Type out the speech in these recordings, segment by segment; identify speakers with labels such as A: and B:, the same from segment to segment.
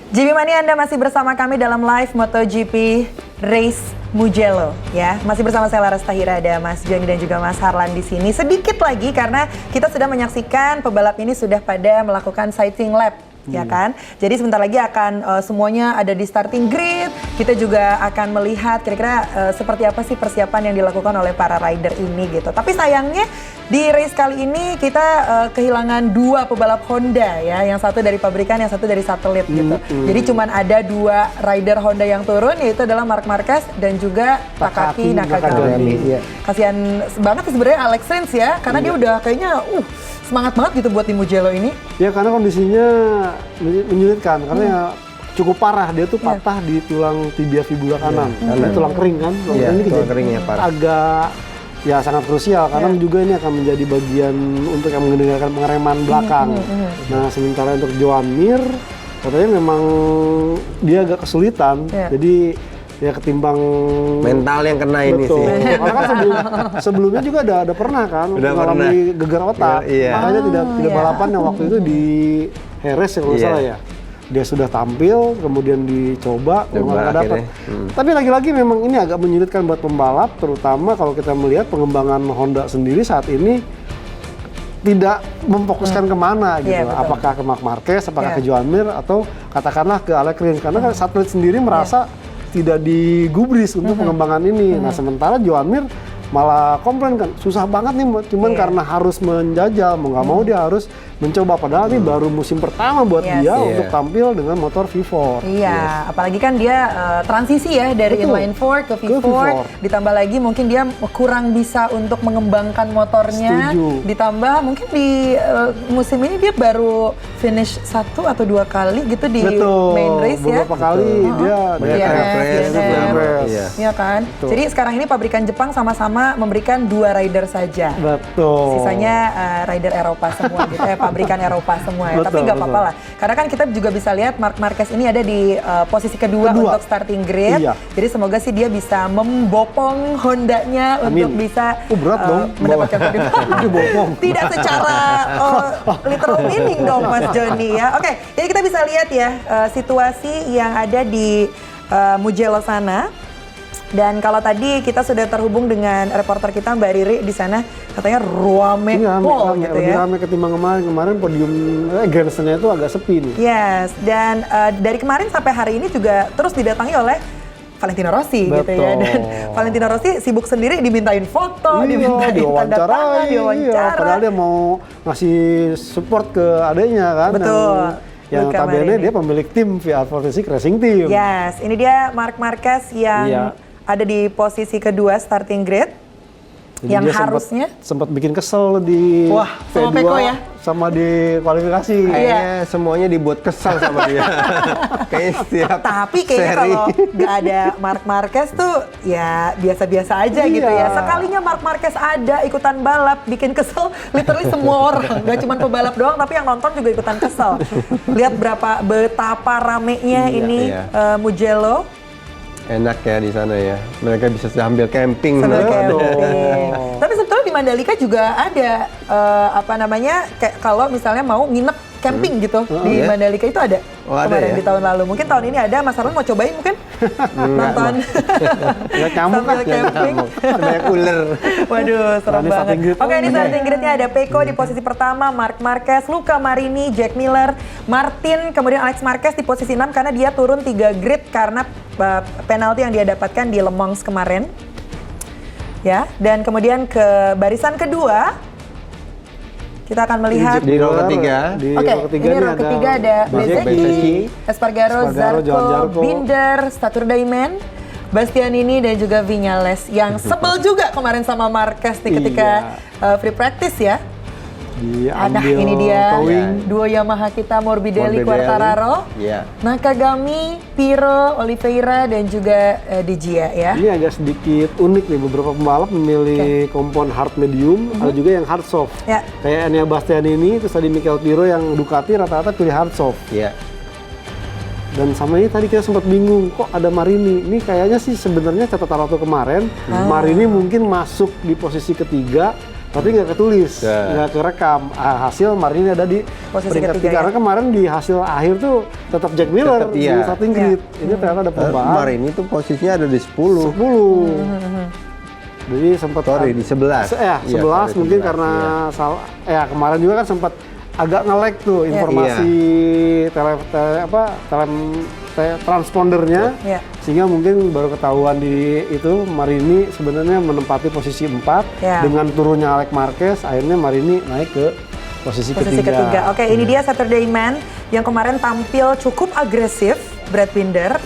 A: GB Mania, Anda masih bersama kami dalam live MotoGP Race Mugello ya. Masih bersama saya Laras Tahira, ada Mas Joni dan juga Mas Harlan di sini. Sedikit lagi karena kita sudah menyaksikan pebalap ini sudah pada melakukan sighting lap. Ya kan, jadi sebentar lagi akan semuanya ada di starting grid. Kita juga akan melihat kira-kira seperti apa sih persiapan yang dilakukan oleh para rider ini gitu. Tapi sayangnya di race kali ini kita kehilangan dua pebalap Honda ya, yang satu dari pabrikan, yang satu dari satelit gitu. Jadi cuman ada dua rider Honda yang turun, yaitu adalah Marc Marquez dan juga Takaki Nakagami. Kasihan banget sebenarnya Alex Rins ya, karena dia udah kayaknya semangat banget gitu buat di Mugello ini.
B: Ya karena kondisinya menyulitkan, karena ya cukup parah, dia tuh patah di tulang tibia fibula kanan. Karena tulang kering kan, ini tulang keringnya parah. Agak ya sangat krusial karena juga ini akan menjadi bagian untuk yang mengendalikan pengereman belakang. Nah sementara untuk Joan Mir, katanya memang dia agak kesulitan, jadi ya ketimbang
C: mental yang kena ini sih.
B: Karena kan sebelumnya juga ada pernah kan mengalami gegar otak. Makanya tidak balapan yang waktu itu di Jerez ya kalau nggak salah ya. Dia sudah tampil, kemudian dicoba, nggak dapat. Tapi lagi-lagi memang ini agak menyulitkan buat pembalap, terutama kalau kita melihat pengembangan Honda sendiri saat ini tidak memfokuskan kemana gitu. Apakah ke Marc Marquez, apakah ke Joan Mir, atau katakanlah ke Alex Rins. Karena kan satelit sendiri merasa tidak digubris untuk pengembangan ini. Nah sementara Joan Mir malah komplain kan, susah banget nih, cuman karena harus menjajal, mau nggak mau dia harus mencoba, padahal ini baru musim pertama buat dia untuk tampil dengan motor V4.
A: Apalagi kan dia transisi ya dari inline 4 ke V4, ditambah lagi mungkin dia kurang bisa untuk mengembangkan motornya. Ditambah mungkin di musim ini dia baru finish 1 atau 2 kali gitu di main race ya.
B: Beberapa kali dia
A: Iya kan. Jadi sekarang ini pabrikan Jepang sama-sama memberikan 2 rider saja. Sisanya rider Eropa semua gitu ya, pabrikan Eropa semua ya. Tapi nggak apa-apa lah. Karena kan kita juga bisa lihat Marc Marquez ini ada di posisi kedua untuk starting grid. Jadi semoga sih dia bisa membopong Hondanya untuk bisa mendapatkan podium. Tidak secara literal meaning dong Mas Joni ya. Oke, jadi kita bisa lihat ya situasi yang ada di Mugello sana. Dan kalau tadi kita sudah terhubung dengan reporter kita Mbak Riri di sana, katanya ruame full gitu ya.
B: Lebih ramai ketimbang kemarin podium grandstand-nya itu agak sepi nih.
A: Yes, dan dari kemarin sampai hari ini juga terus didatangi oleh Valentino Rossi gitu ya. Dan Valentino Rossi sibuk sendiri dimintain foto, dimintain tanda tangan, diwawancara.
B: Padahal dia mau ngasih support ke adanya kan. Yang notabene dia pemilik tim VR Fantasy Racing Team.
A: Yes, ini dia Marc Marquez yang ada di posisi kedua starting grid.
B: Jadi
A: yang
B: dia
A: harusnya
B: sempat bikin kesel di
A: sama Peko ya?
B: Sama di kualifikasi.
C: Kayaknya semuanya dibuat kesal sama dia. Kayaknya setiap
A: Tapi kayaknya kalau nggak ada Marc Marquez tuh ya biasa-biasa aja gitu ya. Sekalinya Marc Marquez ada ikutan balap bikin kesel literally semua orang. Gak cuma pebalap doang tapi yang nonton juga ikutan kesel. Lihat betapa ramenya ini Mugello.
C: enak ya di sana ya. Mereka bisa sambil camping.
A: Tapi sebetulnya di Mandalika juga ada kayak kalau misalnya mau nginep camping gitu di Mandalika itu ada. Kemarin di tahun lalu. Mungkin tahun ini ada. Mas Harun mau cobain mungkin nonton sambil camping.
C: Banyak ular.
A: Waduh, serem banget. Oke, ini starting gridnya ada Peko di posisi pertama, Marc Marquez, Luca Marini, Jack Miller, Martin, kemudian Alex Marquez di posisi 6 karena dia turun 3 grid karena penalti yang dia dapatkan di Le Mans kemarin. Ya, dan kemudian ke barisan kedua kita akan melihat
C: di row ketiga.
A: Ini row ketiga ada Bezzecchi, Espargaro, Zarco, Binder, Stuyven, Bastianini dan juga Viñales yang sebel juga kemarin sama Marquez ketika free practice ya. Ini dia duo Yamaha kita Morbidelli, Quartararo, Nakagami, Piro, Oliveira dan juga De Gia ya.
B: Ini agak sedikit unik nih, beberapa pembalap memilih kompon hard medium, ada juga yang hard soft. Kayak Enea Bastianini, terus tadi Mikel Piro yang Ducati rata-rata pilih hard soft. Dan sama ini tadi kita sempat bingung, kok ada Marini. Ini kayaknya sih sebenarnya catatan waktu kemarin, Marini mungkin masuk di posisi ketiga tapi nggak ketulis, nggak kerekam. Hasil Marini ada di
A: posisi
B: peringkat
A: ketiga,
B: 3 karena kemarin di hasil akhir tuh tetap Jack Miller
C: Tetap,
B: di starting grid. Ini ternyata ada perubahan.
C: Marini tuh posisinya ada di 10.
B: 10. Jadi sempat
C: di 11.
B: Ya, 11 mungkin karena kemarin juga kan sempat agak nge-lag tuh informasi transpondernya, sehingga mungkin baru ketahuan di itu Marini sebenarnya menempati posisi 4 dengan turunnya Alex Marquez, akhirnya Marini naik ke posisi ketiga.
A: Oke, ini dia Saturday Man yang kemarin tampil cukup agresif, Brad Binder.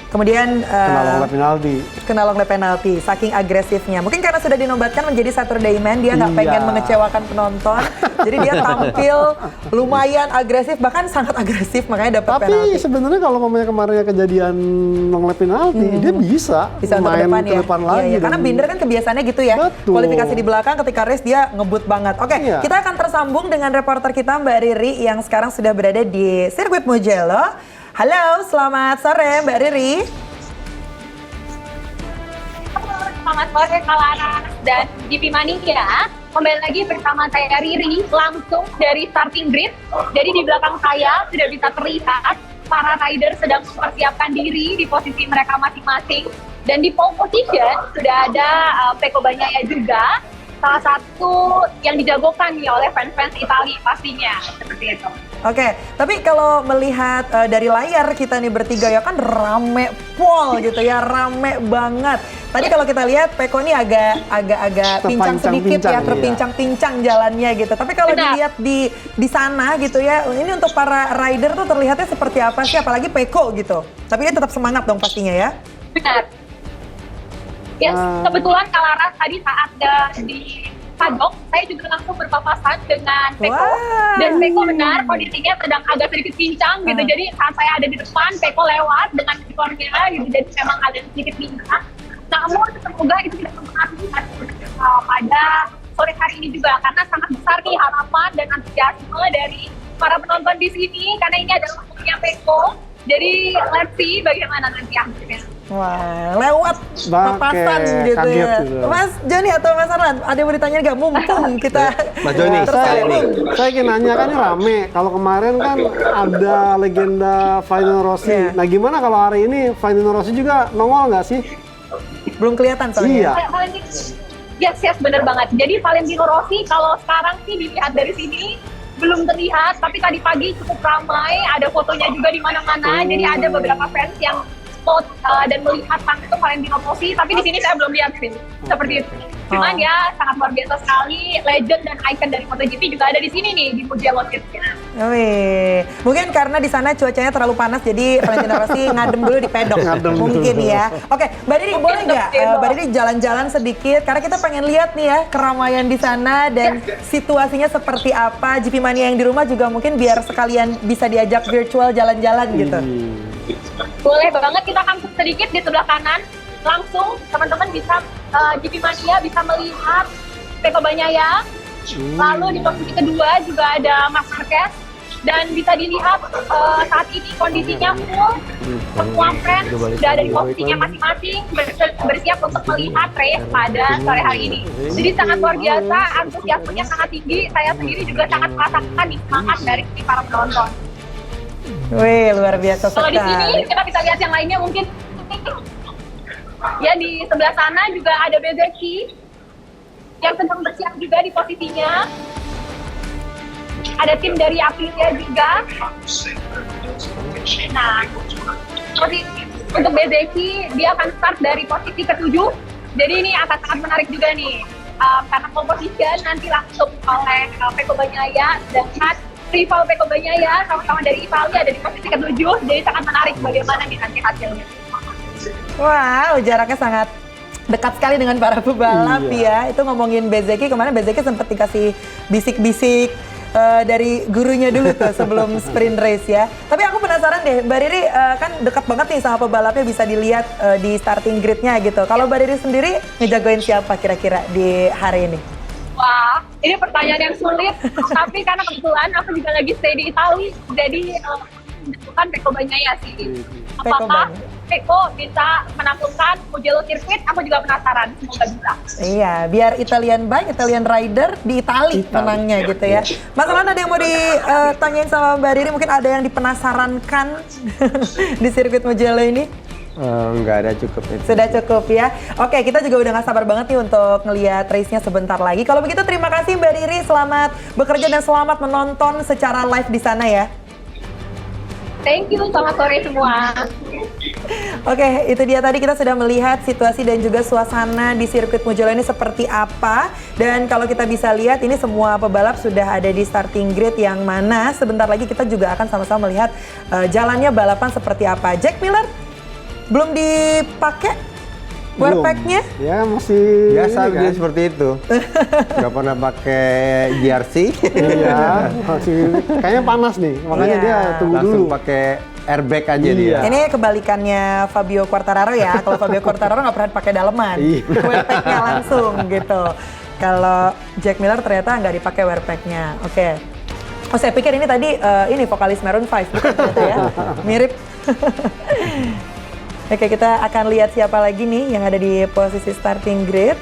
A: Kemudian kena long lap penalti, saking agresifnya. Mungkin karena sudah dinobatkan menjadi Saturday Man, dia nggak pengen mengecewakan penonton. Jadi dia tampil lumayan agresif, bahkan sangat agresif, makanya dapat penalti.
B: Tapi sebenarnya kalau kemarin kejadian long lap penalti, dia bisa main ke depan lagi.
A: Karena Binder kan kebiasaannya gitu ya.
B: Betul.
A: Kualifikasi di belakang, ketika race dia ngebut banget. Oke, kita akan tersambung dengan reporter kita Mbak Riri yang sekarang sudah berada di sirkuit Mugello. Halo, selamat sore Mbak Riri.
D: Halo, selamat sore Kalaras dan GP Mania. Kembali lagi bersama saya Riri, langsung dari starting grid. Jadi di belakang saya sudah bisa terlihat para rider sedang mempersiapkan diri di posisi mereka masing-masing. Dan di pole position sudah ada Pecco Bagnaia juga, salah satu yang dijagokan nih oleh fans-fans Italia pastinya, seperti itu.
A: Oke, tapi kalau melihat dari layar kita nih bertiga ya kan rame pol gitu ya, rame banget. Tadi kalau kita lihat Pecco nih agak pincang sedikit ya, terpincang-pincang jalannya gitu. Tapi kalau dilihat di sana gitu ya, ini untuk para rider tuh terlihatnya seperti apa sih? Apalagi Pecco gitu. Tapi dia tetap semangat dong pastinya ya.
D: Benar. Ya, kebetulan Kalaras tadi saat di paddock, saya juga langsung berpapasan dengan Pecco. Dan Pecco benar kondisinya sedang agak sedikit pincang gitu. Jadi saat saya ada di depan, Pecco lewat dengan ekornya gitu. Jadi memang ada sedikit pincang. Namun semoga itu tidak mempengaruhi pada sore hari ini juga. Karena sangat besar nih harapan dan antusiasme dari para penonton di sini. Karena ini adalah waktunya Pecco. Jadi let's see bagaimana nanti akhirnya.
A: Wah, lewat papasan gitu ya. Mas Joni atau Mas Arlan, ada yang mau ditanya nggak? Mumpung kita
C: Mas Joni,
B: saya ingin nanya kan rame. Kalau kemarin kan ada legenda Valentino Rossi. Nah gimana kalau hari ini Valentino Rossi juga nongol nggak sih?
A: Belum kelihatan soalnya.
D: Iya. Yes, bener banget. Jadi Valentino Rossi kalau sekarang sih dilihat dari sini belum terlihat, tapi tadi pagi cukup ramai, ada fotonya juga di mana-mana. Jadi ada beberapa fans yang spot dan melihat langsung Valentino Rossi, tapi di sini saya belum lihat sih, seperti itu. Cuman ya sangat luar biasa sekali, legend dan icon dari MotoGP juga ada di sini nih di Mugello Circuit.
A: Mungkin karena di sana cuacanya terlalu panas, jadi Valentino Rossi ngadem dulu di pedok. Mungkin ya. Oke, Mbak Riri boleh nggak Mbak Riri jalan-jalan sedikit, karena kita pengen lihat nih ya keramaian di sana dan situasinya seperti apa. GP Mania yang di rumah juga mungkin biar sekalian bisa diajak virtual jalan-jalan gitu.
D: Boleh banget, kita akan sedikit di sebelah kanan. Langsung teman-teman bisa GP Mania bisa melihat Pecco Bagnaia. Lalu di posisi kedua juga ada Marc Marquez. Dan bisa dilihat saat ini kondisinya full. Semua fans sudah ada di posisinya masing-masing, bersiap untuk melihat race pada sore hari ini. Jadi sangat luar biasa, antusiasmenya sangat tinggi. Saya sendiri juga sangat merasakan semangat dari para penonton.
A: Wih, luar biasa sekali.
D: Kalau di sini kita bisa lihat yang lainnya mungkin. Ya, di sebelah sana juga ada Bezzecchi yang sedang bersiap juga di posisinya. Ada tim dari Aprilia juga. Nah, untuk Bezzecchi dia akan start dari posisi ke-7. Jadi ini akan sangat menarik juga nih. Karena composition nanti langsung oleh Pecco Bagnaia, sedangkan rival Pecco Bagnaia sama-sama dari Italia ada di posisi ke-7. Jadi sangat menarik bagaimana nih nanti hasilnya.
A: Wow, jaraknya sangat dekat sekali dengan para pebalap ya. Itu ngomongin Bezzecchi, kemarin Bezzecchi sempat dikasih bisik-bisik dari gurunya dulu tuh sebelum sprint race ya. Tapi aku penasaran deh, Mbak Riri kan dekat banget nih sama pebalapnya, bisa dilihat di starting grid-nya gitu. Kalau Mbak Riri sendiri ngejagoin siapa kira-kira di hari ini?
D: Wah, ini pertanyaan yang sulit. Tapi karena kebetulan aku juga lagi stay di Italia, jadi menjatuhkan Pecco Bagnaia sih. Apakah Pecco bisa menaklukkan Mugello Circuit? Aku juga penasaran, semoga bisa.
A: Iya, biar Italian rider di Itali menangnya gitu ya. Mas Alan, ada yang mau ditanyain sama Mbak Riri? Mungkin ada yang dipenasarankan di sirkuit Mugello ini?
C: Nggak ada, cukup itu.
A: Sudah cukup ya. Oke, kita juga udah gak sabar banget nih untuk ngeliat race-nya sebentar lagi. Kalau begitu terima kasih Mbak Riri, selamat bekerja dan selamat menonton secara live di sana ya.
D: Thank you, selamat sore semua.
A: Oke, itu dia tadi kita sudah melihat situasi dan juga suasana di sirkuit Mugello ini seperti apa. Dan kalau kita bisa lihat ini semua pebalap sudah ada di starting grid yang mana sebentar lagi kita juga akan sama-sama melihat jalannya balapan seperti apa. Jack Miller belum dipakai wearpack-nya?
B: Ya masih
C: biasa
B: ini,
C: dia
B: kan?
C: seperti itu. Nggak pernah pakai GRC.
B: Iya, masih kayaknya panas nih, makanya
A: Iya.
B: dia tunggu
C: Langsung
B: dulu.
C: pakai airbag aja dia.
B: Iya.
A: Ini kebalikannya Fabio Quartararo ya. Kalau Fabio Quartararo nggak pernah pakai daleman,
B: Iya.
A: wearpack-nya langsung gitu. Kalau Jack Miller ternyata nggak dipakai wearpack-nya. Oke. Oh, saya pikir ini tadi ini vokalis Maroon 5 bukan ternyata ya. Mirip. Oke, kita akan lihat siapa lagi nih yang ada di posisi starting grid.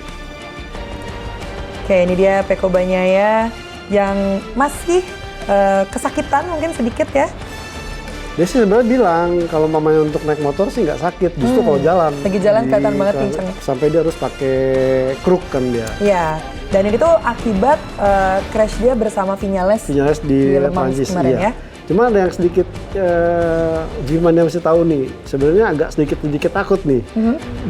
A: Oke, ini dia Pecco Bagnaia yang masih kesakitan mungkin sedikit ya.
B: Dia sih sebenarnya bilang kalau mamanya untuk naik motor sih nggak sakit, justru kalau jalan.
A: Lagi jalan kelihatan banget pincangnya.
B: Sampai dia harus pakai kruk kan dia.
A: Iya, dan ini tuh akibat crash dia bersama Viñales
B: di
A: Le Mans
B: Prancis,
A: kemarin
B: iya.
A: ya.
B: Cuma ada yang sedikit gimana mesti tahu nih, sebenarnya agak sedikit takut nih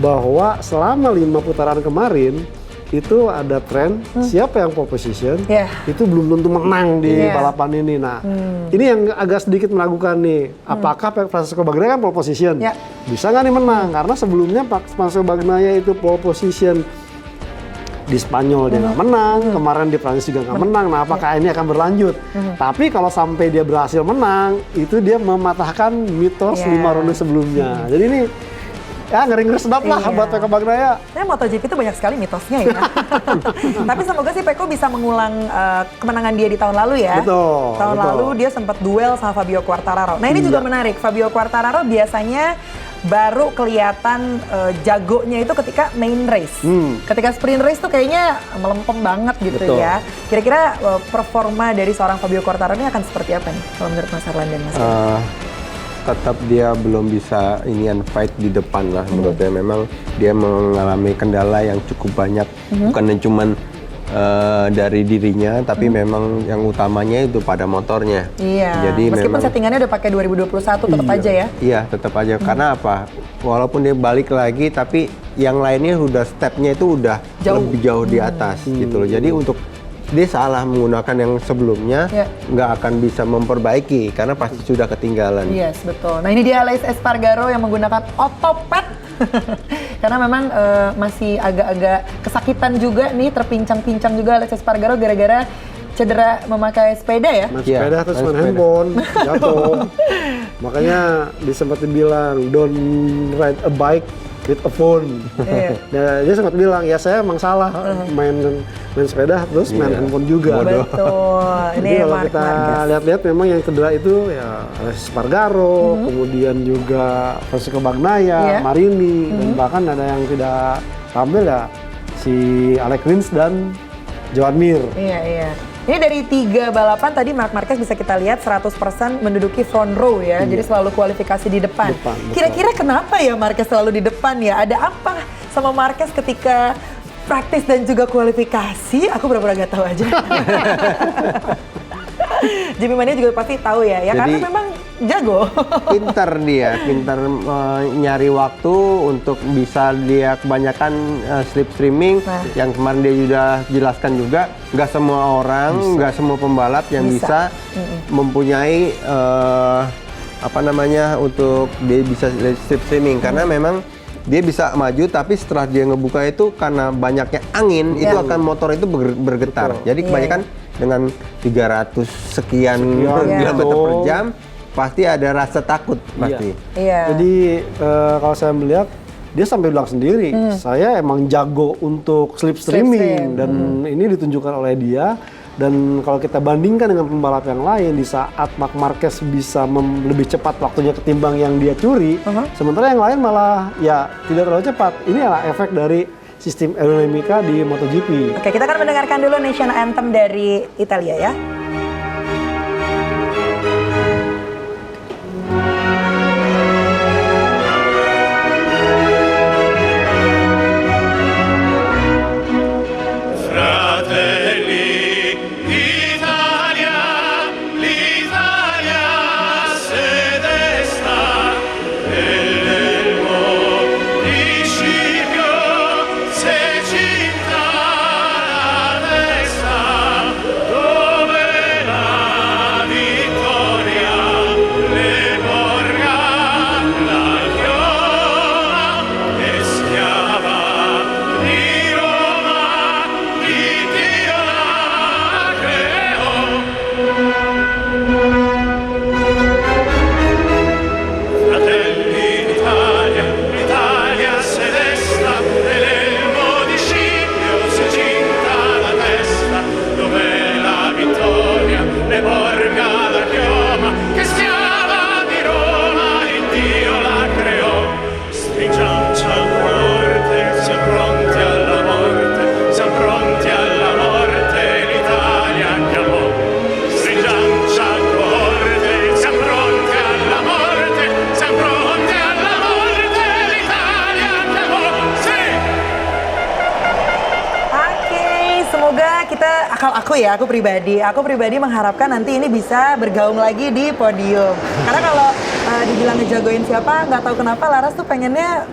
B: bahwa selama 5 putaran kemarin itu ada tren siapa yang pole position itu belum tentu menang di balapan ini. Nah, ini yang agak sedikit meragukan nih, apakah Francesco Bagnaia kan pole position bisa nggak nih menang? Karena sebelumnya Francesco Bagnaia itu pole position di Spanyol dia nggak menang, kemarin di Prancis juga nggak menang. Nah, apakah ini akan berlanjut? Tapi kalau sampai dia berhasil menang, itu dia mematahkan mitos 5 ronde sebelumnya. Jadi ini ya ngeri-ngeri sedap lah buat Pecco Bagnaia.
A: Nah, MotoGP itu banyak sekali mitosnya ya. Tapi semoga sih Pecco bisa mengulang kemenangan dia di tahun lalu ya.
B: Betul.
A: Tahun lalu dia sempat duel sama Fabio Quartararo. Nah, ini juga menarik. Fabio Quartararo biasanya baru kelihatan jagonya itu ketika main race. Ketika sprint race tuh kayaknya melempem banget gitu ya. Kira-kira performa dari seorang Fabio Quartararo ini akan seperti apa nih kalau menurut Mas Harlan dan Mas?
C: Tetap dia belum bisa inian fight di depan lah menurut saya. Memang dia mengalami kendala yang cukup banyak, bukan cuman dari dirinya, tapi memang yang utamanya itu pada motornya.
A: Iya.
C: Jadi
A: meskipun
C: memang,
A: settingannya udah pakai 2021 tetap aja ya.
C: Iya, tetap aja. Karena apa? Walaupun dia balik lagi, tapi yang lainnya udah stepnya itu udah lebih jauh di atas gitu loh. Jadi untuk dia salah menggunakan yang sebelumnya, nggak akan bisa memperbaiki karena pasti sudah ketinggalan.
A: Yes, betul. Nah, ini dia Alex Espargaro yang menggunakan otopet karena memang masih agak-agak kesakitan juga nih, terpincang-pincang juga Alex Espargaro gara-gara cedera memakai sepeda ya.
B: Main sepeda terus main handphone, jatuh. Makanya disempetin bilang don't ride a bike with a phone. Nah, dia sempat bilang ya saya emang salah main sepeda terus main handphone juga.
A: Betul. Ini
B: Jadi kalau kita lihat-lihat memang yang cedera itu ya Espargaro, kemudian juga Francesco Bagnaia, Marini, dan bahkan ada yang tidak tampil ya si Alex Rins dan Joan Mir.
A: Iya. Ini dari 3 balapan tadi Marc Marquez bisa kita lihat 100% menduduki front row ya. Jadi selalu kualifikasi di depan. Kira-kira kenapa ya Marquez selalu di depan ya? Ada apa sama Marquez ketika praktis dan juga kualifikasi? Aku benar-benar nggak tahu aja. Jimmy Mania juga pasti tahu ya. Ya karena memang jago.
C: Pinter nyari waktu untuk bisa dia kebanyakan slipstreaming. Yang kemarin dia sudah jelaskan juga, nggak semua orang, nggak semua pembalap yang bisa mempunyai untuk dia bisa slipstreaming karena memang dia bisa maju, tapi setelah dia ngebuka itu karena banyaknya angin itu akan motor itu bergetar. Jadi kebanyakan dengan 300 sekian kilometer per jam pasti ada rasa takut pasti.
B: Jadi kalau saya melihat dia sampai bilang sendiri, saya emang jago untuk slipstreaming dan ini ditunjukkan oleh dia Dan kalau kita bandingkan dengan pembalap yang lain, di saat Marc Marquez bisa lebih cepat waktunya ketimbang yang dia curi, sementara yang lain malah ya tidak terlalu cepat. Ini adalah efek dari sistem aerodinamika di MotoGP.
A: Oke, kita akan mendengarkan dulu National Anthem dari Italia ya. Aku pribadi mengharapkan nanti ini bisa bergaung lagi di podium. Karena kalau dibilang ngejagoin siapa, nggak tahu kenapa Laras tuh pengennya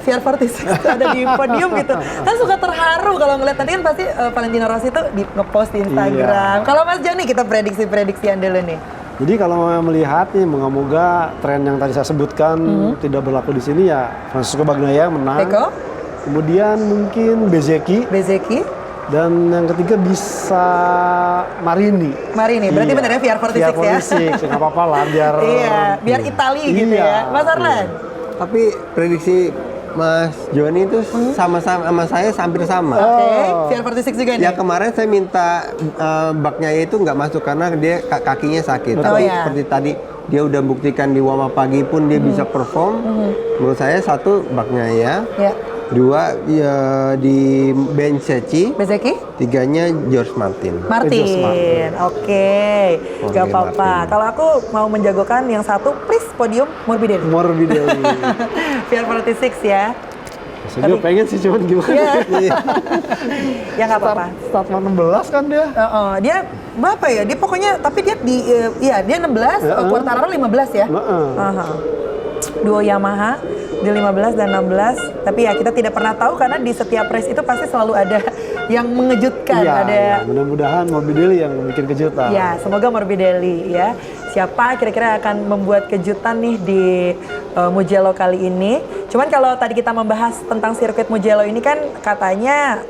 A: VR46 ada di podium gitu. Kan suka terharu kalau ngeliat, tadi kan pasti Valentino Rossi tuh nge-post di Instagram. Kalau Mas Joni kita prediksi-prediksian dulu nih.
B: Jadi kalau melihat nih, moga-moga tren yang tadi saya sebutkan tidak berlaku di sini ya. Francesco Bagnaia menang.
A: Pecco.
B: Kemudian mungkin Bezzecchi. Dan yang ketiga bisa Marini,
A: berarti bener ya VR46 ya?
B: VR46, nggak apa-apa lah biar...
A: biar Itali gitu ya. Mas Arlan?
C: Tapi prediksi Mas Joni itu sama saya hampir sama.
A: Oke, VR46 juga nih?
C: Ya kemarin saya minta baknya itu nggak masuk karena dia kakinya sakit. Tapi seperti tadi dia udah buktikan di Wama pagi pun dia bisa perform. Menurut saya satu baknya ya. Dua ya di Bezzecchi, tiganya George Martin.
A: Oke, gak apa-apa. Kalau aku mau menjagokan yang satu, please podium Morbidelli. VR46 ya.
B: Saya juga pengen sih, cuman gimana?
A: Ya nggak apa-apa.
B: Start 16 kan dia.
A: Dia berapa ya? Dia pokoknya, tapi dia dia 16, Quartararo 15 ya. Duo Yamaha di 15 dan 16, tapi ya kita tidak pernah tahu karena di setiap race itu pasti selalu ada yang mengejutkan.
B: Mudah-mudahan Morbidelli yang bikin kejutan.
A: Ya, semoga Morbidelli ya. Siapa kira-kira akan membuat kejutan nih di Mugello kali ini. Cuman kalau tadi kita membahas tentang sirkuit Mugello ini kan katanya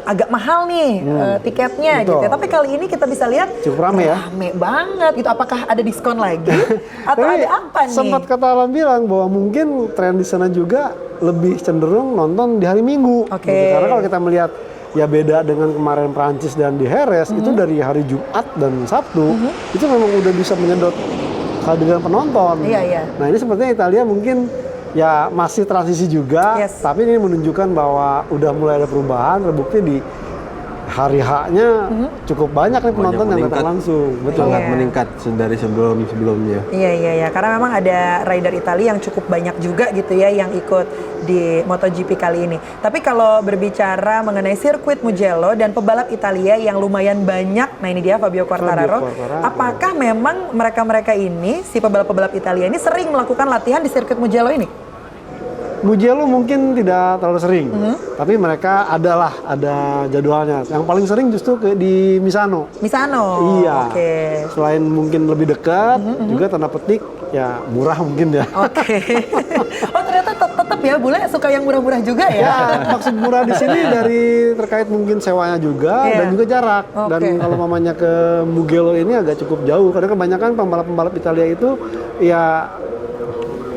A: agak mahal nih tiketnya gitu. Tapi kali ini kita bisa lihat
B: cukup rame ya.
A: Rame banget gitu. Apakah ada diskon lagi atau ada apa nih?
B: Sempat kata Alan bilang bahwa mungkin tren di sana juga lebih cenderung nonton di hari Minggu. Gitu. Karena kalau kita melihat ya beda dengan kemarin Prancis dan di Jerez, itu dari hari Jumat dan Sabtu itu memang udah bisa menyedot kehadiran penonton. Nah ini sepertinya Italia mungkin ya masih transisi juga, tapi ini menunjukkan bahwa udah mulai ada perubahan, terbukti di hari H-nya cukup banyak nih penonton yang datang langsung.
C: Sangat meningkat dari sebelumnya.
A: Iya, karena memang ada rider Italia yang cukup banyak juga gitu ya yang ikut di MotoGP kali ini. Tapi kalau berbicara mengenai sirkuit Mugello dan pebalap Italia yang lumayan banyak, nah ini dia Fabio Quartararo. Apakah memang mereka-mereka ini, si pebalap-pebalap Italia ini sering melakukan latihan di sirkuit Mugello ini?
B: Mugello mungkin tidak terlalu sering, tapi mereka ada jadwalnya. Yang paling sering justru di Misano. Iya. Selain mungkin lebih dekat, juga tanda petik ya murah mungkin ya.
A: Oh ternyata tetap ya bule suka yang murah-murah juga ya.
B: Ya maksud murah di sini dari terkait mungkin sewanya juga dan juga jarak. Dan kalau mamanya ke Mugello ini agak cukup jauh karena kebanyakan pembalap-pembalap Italia itu ya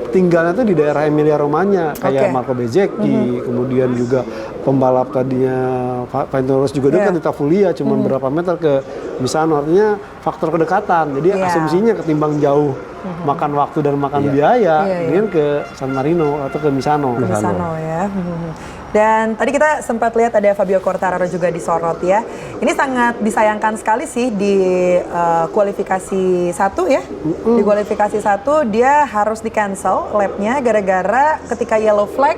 B: tinggalnya tuh di daerah Emilia Romagna kayak Marco Bezzecchi, kemudian juga pembalap tadinya Valentino Rossi juga dia kan di Tavulia cuma berapa meter ke Misano, artinya faktor kedekatan. Jadi asumsinya ketimbang jauh makan waktu dan makan biaya, dia ke San Marino atau ke Misano.
A: Misano ya. Dan tadi kita sempat lihat ada Fabio Quartararo juga disorot ya. Ini sangat disayangkan sekali sih di kualifikasi 1 ya. Di kualifikasi 1 dia harus di cancel lapnya gara-gara ketika yellow flag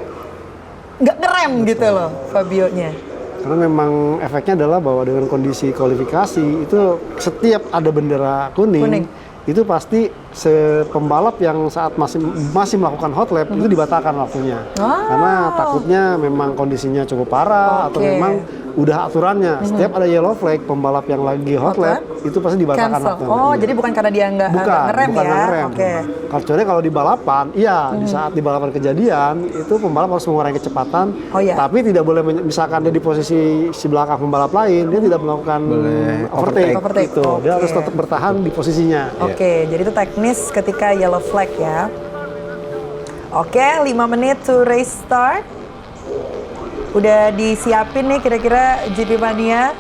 A: nggak ngerem gitu loh Fabio-nya.
B: Karena memang efeknya adalah bahwa dengan kondisi kualifikasi itu setiap ada bendera kuning. Itu pasti pembalap yang saat masih melakukan hot lap itu dibatalkan waktunya. Karena takutnya memang kondisinya cukup parah atau memang udah aturannya. Setiap ada yellow flag, pembalap yang lagi hot lap itu pasti dibatalkan waktunya.
A: Oh, jadi bukan karena dia nggak ngerem ya?
B: Kecuali kalau di balapan, di saat di balapan kejadian itu pembalap harus mengurangi kecepatan. Tapi tidak boleh misalkan dia di posisi si belakang pembalap lain, dia tidak melakukan overtake. Itu. Dia harus tetap bertahan di posisinya.
A: Jadi itu teknis ketika yellow flag ya. 5 menit to race start. Udah disiapin nih kira-kira GP Mania.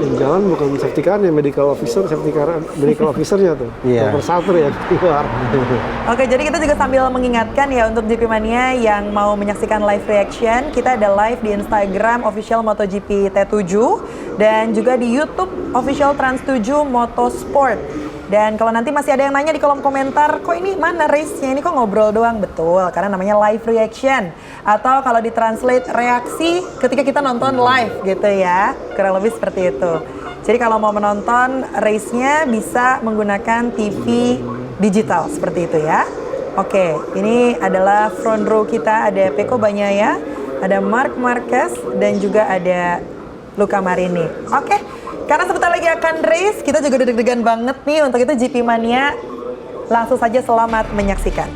B: Yang jalan bukan safety car ya, medical officer-nya tuh. Persatu ya keluar.
A: Jadi kita juga sambil mengingatkan ya untuk GP Mania yang mau menyaksikan live reaction, kita ada live di Instagram official MotoGP T7 dan juga di YouTube official Trans7 Motorsport. Dan kalau nanti masih ada yang nanya di kolom komentar, kok ini mana race-nya? Ini kok ngobrol doang? Betul, karena namanya live reaction. Atau kalau ditranslate reaksi ketika kita nonton live gitu ya. Kurang lebih seperti itu. Jadi kalau mau menonton race-nya bisa menggunakan TV digital seperti itu ya. Ini adalah front row kita, ada Pecco Bagnaia, ada Marc Marquez, dan juga ada Luca Marini. Karena sebentar lagi akan race, kita juga deg-degan banget nih untuk itu GP Mania. Langsung saja selamat menyaksikan.